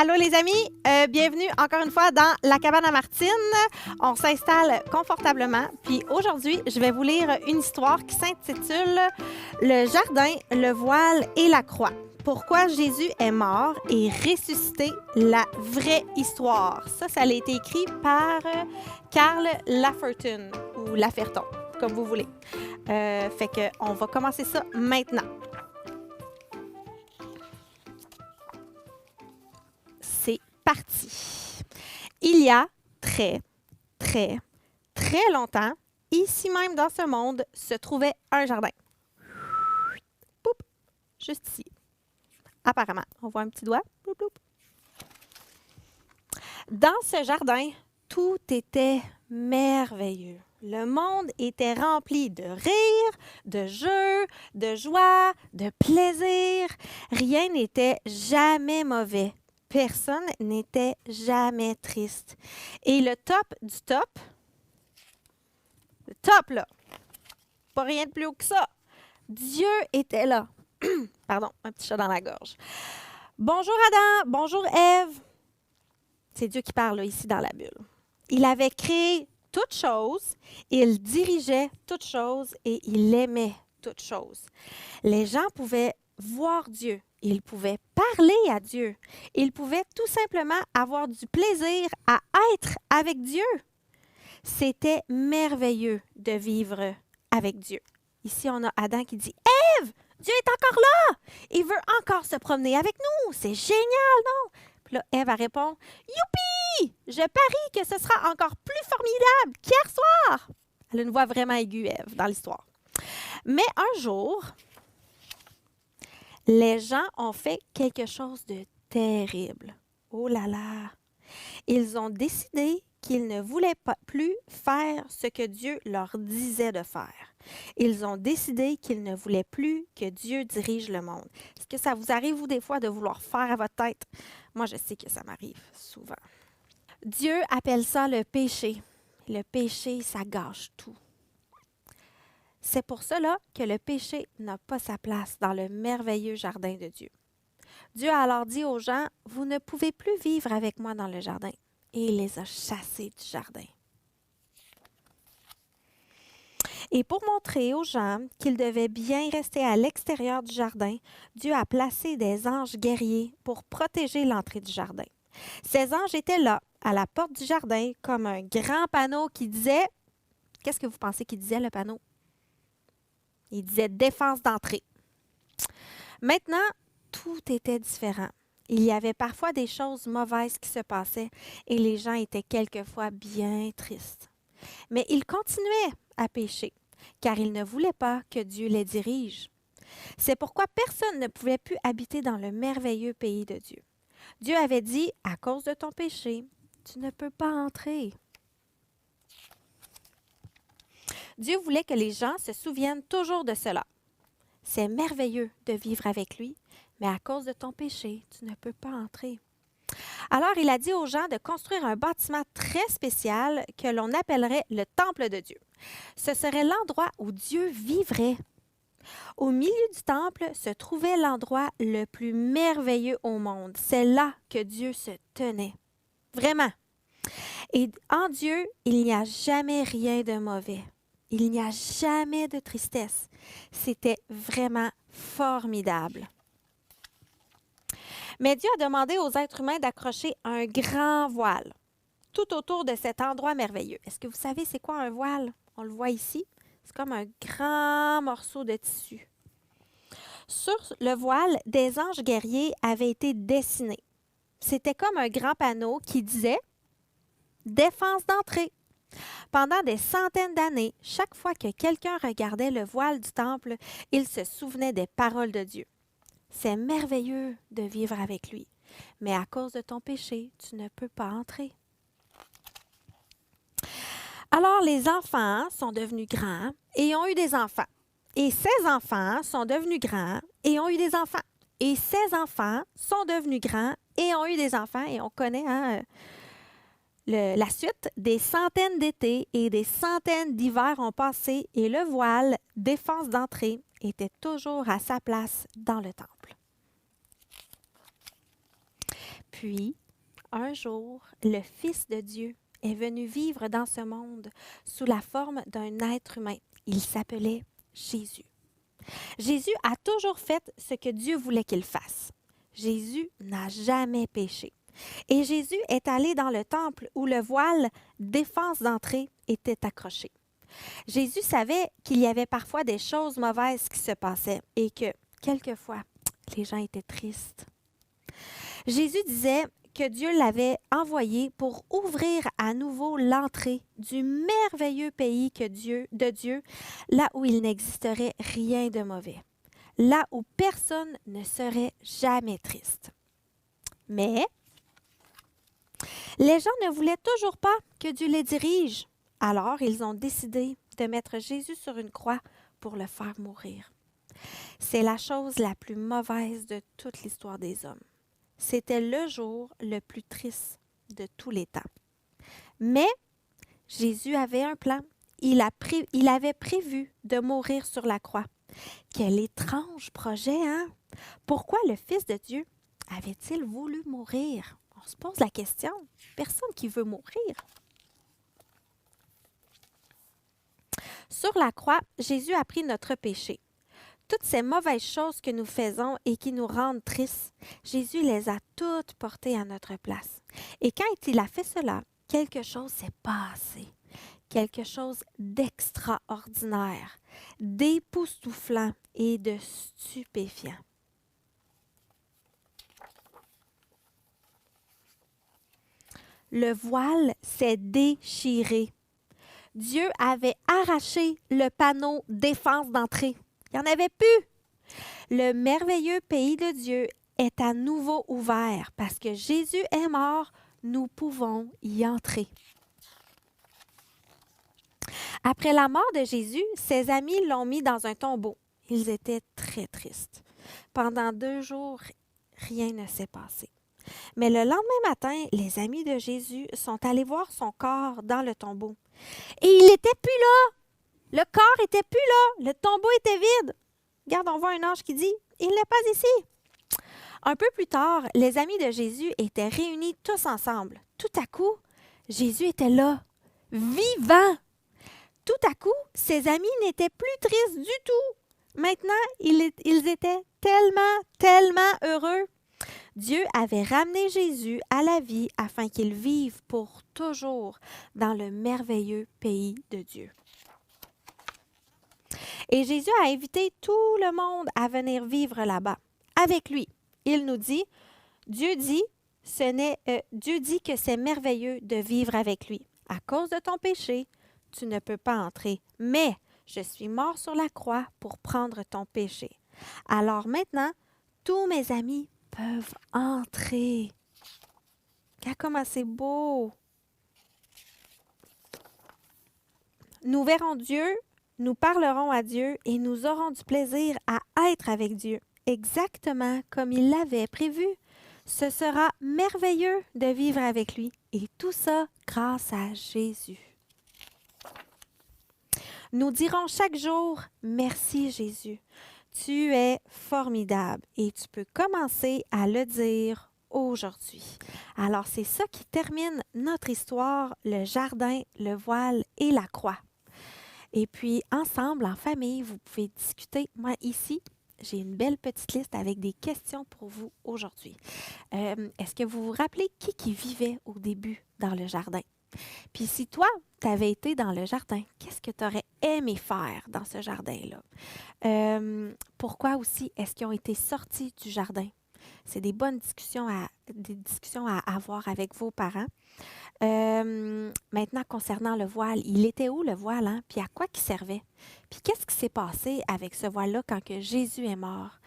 Allô les amis, bienvenue encore une fois dans la cabane à Martine. On s'installe confortablement. Puis aujourd'hui, je vais vous lire une histoire qui s'intitule Le jardin, le voile et la croix. Pourquoi Jésus est mort et ressuscité, la vraie histoire. Ça a été écrit par Karl Lafferton ou Lafferton, comme vous voulez. Fait que on va commencer ça maintenant. C'est parti. Il y a très longtemps, ici même dans ce monde, se trouvait un jardin. Poup, juste ici. Apparemment, on voit un petit doigt. Poup, poup. Dans ce jardin, tout était merveilleux. Le monde était rempli de rire, de jeux, de joie, de plaisir. Rien n'était jamais mauvais. Personne n'était jamais triste. Et le top du top, le top là, pas rien de plus haut que ça, Dieu était là. Pardon, un petit chat dans la gorge. Bonjour Adam, bonjour Ève. C'est Dieu qui parle là, ici dans la bulle. Il avait créé toutes choses, il dirigeait toutes choses et il aimait toutes choses. Les gens pouvaient voir Dieu. Ils pouvaient parler à Dieu. Ils pouvaient tout simplement avoir du plaisir à être avec Dieu. C'était merveilleux de vivre avec Dieu. Ici, on a Adam qui dit « Ève, Dieu est encore là! Il veut encore se promener avec nous! C'est génial, non? » Puis là, Ève répond « Youpi! Je parie que ce sera encore plus formidable qu'hier soir! » Elle a une voix vraiment aiguë, Ève, dans l'histoire. Mais un jour, les gens ont fait quelque chose de terrible. Oh là là! Ils ont décidé qu'ils ne voulaient pas plus faire ce que Dieu leur disait de faire. Ils ont décidé qu'ils ne voulaient plus que Dieu dirige le monde. Est-ce que ça vous arrive, vous, des fois, de vouloir faire à votre tête? Moi, je sais que ça m'arrive souvent. Dieu appelle ça le péché. Le péché, ça gâche tout. C'est pour cela que le péché n'a pas sa place dans le merveilleux jardin de Dieu. Dieu a alors dit aux gens, « Vous ne pouvez plus vivre avec moi dans le jardin. » Et il les a chassés du jardin. Et pour montrer aux gens qu'ils devaient bien rester à l'extérieur du jardin, Dieu a placé des anges guerriers pour protéger l'entrée du jardin. Ces anges étaient là, à la porte du jardin, comme un grand panneau qui disait... Qu'est-ce que vous pensez qu'il disait, le panneau? Il disait « Défense d'entrée ». Maintenant, tout était différent. Il y avait parfois des choses mauvaises qui se passaient et les gens étaient quelquefois bien tristes. Mais ils continuaient à pécher, car ils ne voulaient pas que Dieu les dirige. C'est pourquoi personne ne pouvait plus habiter dans le merveilleux pays de Dieu. Dieu avait dit, à cause de ton péché, tu ne peux pas entrer. Dieu voulait que les gens se souviennent toujours de cela. C'est merveilleux de vivre avec lui, mais à cause de ton péché, tu ne peux pas entrer. Alors, il a dit aux gens de construire un bâtiment très spécial que l'on appellerait le temple de Dieu. Ce serait l'endroit où Dieu vivrait. Au milieu du temple se trouvait l'endroit le plus merveilleux au monde. C'est là que Dieu se tenait. Vraiment. Et en Dieu, il n'y a jamais rien de mauvais. Il n'y a jamais de tristesse. C'était vraiment formidable. Mais Dieu a demandé aux êtres humains d'accrocher un grand voile tout autour de cet endroit merveilleux. Est-ce que vous savez c'est quoi un voile? On le voit ici. C'est comme un grand morceau de tissu. Sur le voile, des anges guerriers avaient été dessinés. C'était comme un grand panneau qui disait « Défense d'entrée ». Pendant des centaines d'années, chaque fois que quelqu'un regardait le voile du temple, il se souvenait des paroles de Dieu. C'est merveilleux de vivre avec lui, mais à cause de ton péché, tu ne peux pas entrer. Alors les enfants sont devenus grands et ont eu des enfants. Et ces enfants sont devenus grands et ont eu des enfants. Et ces enfants sont devenus grands et ont eu des enfants. Et on connaît la suite. Des centaines d'étés et des centaines d'hivers ont passé et le voile, défense d'entrée, était toujours à sa place dans le temple. Puis, un jour, le Fils de Dieu est venu vivre dans ce monde sous la forme d'un être humain. Il s'appelait Jésus. Jésus a toujours fait ce que Dieu voulait qu'il fasse. Jésus n'a jamais péché. Et Jésus est allé dans le temple où le voile défense d'entrée était accroché. Jésus savait qu'il y avait parfois des choses mauvaises qui se passaient et que, quelquefois, les gens étaient tristes. Jésus disait que Dieu l'avait envoyé pour ouvrir à nouveau l'entrée du merveilleux pays de Dieu, là où il n'existerait rien de mauvais, là où personne ne serait jamais triste. Mais les gens ne voulaient toujours pas que Dieu les dirige. Alors, ils ont décidé de mettre Jésus sur une croix pour le faire mourir. C'est la chose la plus mauvaise de toute l'histoire des hommes. C'était le jour le plus triste de tous les temps. Mais Jésus avait un plan. Il avait prévu de mourir sur la croix. Quel étrange projet, hein? Pourquoi le Fils de Dieu avait-il voulu mourir? On se pose la question. Personne qui veut mourir. Sur la croix, Jésus a pris notre péché. Toutes ces mauvaises choses que nous faisons et qui nous rendent tristes, Jésus les a toutes portées à notre place. Et quand il a fait cela, quelque chose s'est passé. Quelque chose d'extraordinaire, d'époustouflant et de stupéfiant. Le voile s'est déchiré. Dieu avait arraché le panneau défense d'entrée. Il n'y en avait plus. Le merveilleux pays de Dieu est à nouveau ouvert parce que Jésus est mort, nous pouvons y entrer. Après la mort de Jésus, ses amis l'ont mis dans un tombeau. Ils étaient très tristes. Pendant 2 jours, rien ne s'est passé. Mais le lendemain matin, les amis de Jésus sont allés voir son corps dans le tombeau. Et il n'était plus là. Le corps était plus là. Le tombeau était vide. Regarde, on voit un ange qui dit « Il n'est pas ici ». Un peu plus tard, les amis de Jésus étaient réunis tous ensemble. Tout à coup, Jésus était là, vivant. Tout à coup, ses amis n'étaient plus tristes du tout. Maintenant, ils étaient tellement heureux. Dieu avait ramené Jésus à la vie afin qu'il vive pour toujours dans le merveilleux pays de Dieu. Et Jésus a invité tout le monde à venir vivre là-bas avec lui. Il nous dit, Dieu dit que c'est merveilleux de vivre avec lui. À cause de ton péché, tu ne peux pas entrer, mais je suis mort sur la croix pour prendre ton péché. Alors maintenant, tous mes amis peuvent entrer. Regarde comment c'est beau. Nous verrons Dieu, nous parlerons à Dieu et nous aurons du plaisir à être avec Dieu, exactement comme il l'avait prévu. Ce sera merveilleux de vivre avec lui et tout ça grâce à Jésus. Nous dirons chaque jour « Merci Jésus, tu es formidable » et tu peux commencer à le dire aujourd'hui. Alors c'est ça qui termine notre histoire, le jardin, le voile et la croix. Et puis ensemble, en famille, vous pouvez discuter. Moi ici, j'ai une belle petite liste avec des questions pour vous aujourd'hui. Est-ce que vous vous rappelez qui vivait au début dans le jardin? Puis si toi, tu avais été dans le jardin, qu'est-ce que tu aurais aimé faire dans ce jardin-là? Pourquoi aussi est-ce qu'ils ont été sortis du jardin? C'est des bonnes discussions à avoir avec vos parents. Maintenant, concernant le voile, il était où le voile? Hein? Puis à quoi il servait? Puis qu'est-ce qui s'est passé avec ce voile-là quand que Jésus est mort?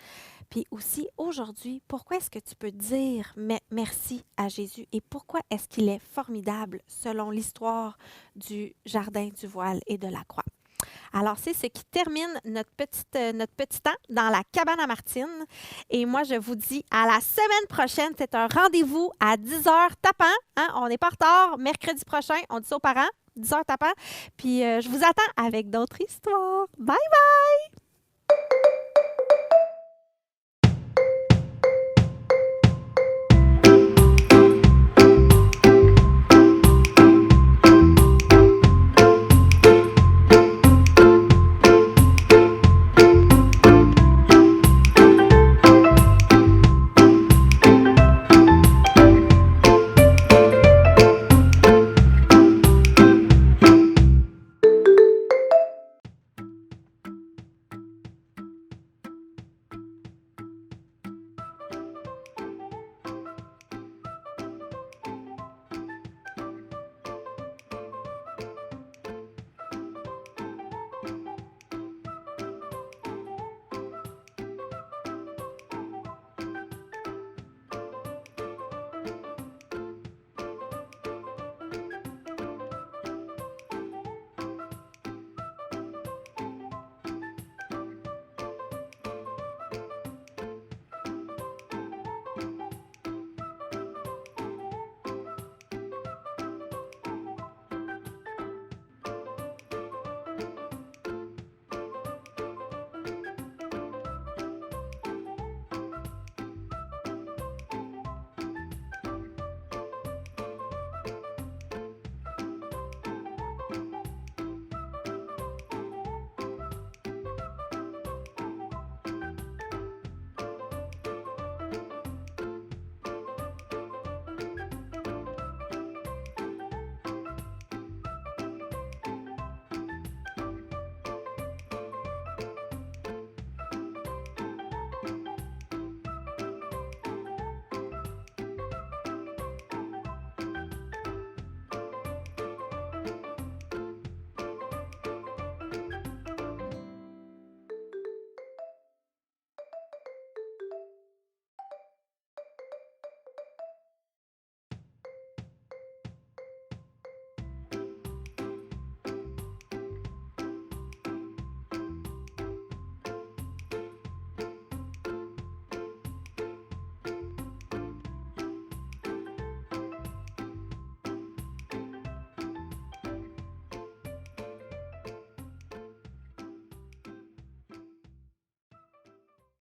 Puis aussi, aujourd'hui, pourquoi est-ce que tu peux dire merci à Jésus et pourquoi est-ce qu'il est formidable selon l'histoire du jardin, du voile et de la croix? Alors, c'est ce qui termine notre petit temps dans la cabane à Martine. Et moi, je vous dis à la semaine prochaine. C'est un rendez-vous à 10h tapant. Hein? On n'est pas en retard. Mercredi prochain, on dit ça aux parents. 10h tapant. Puis, je vous attends avec d'autres histoires. Bye bye!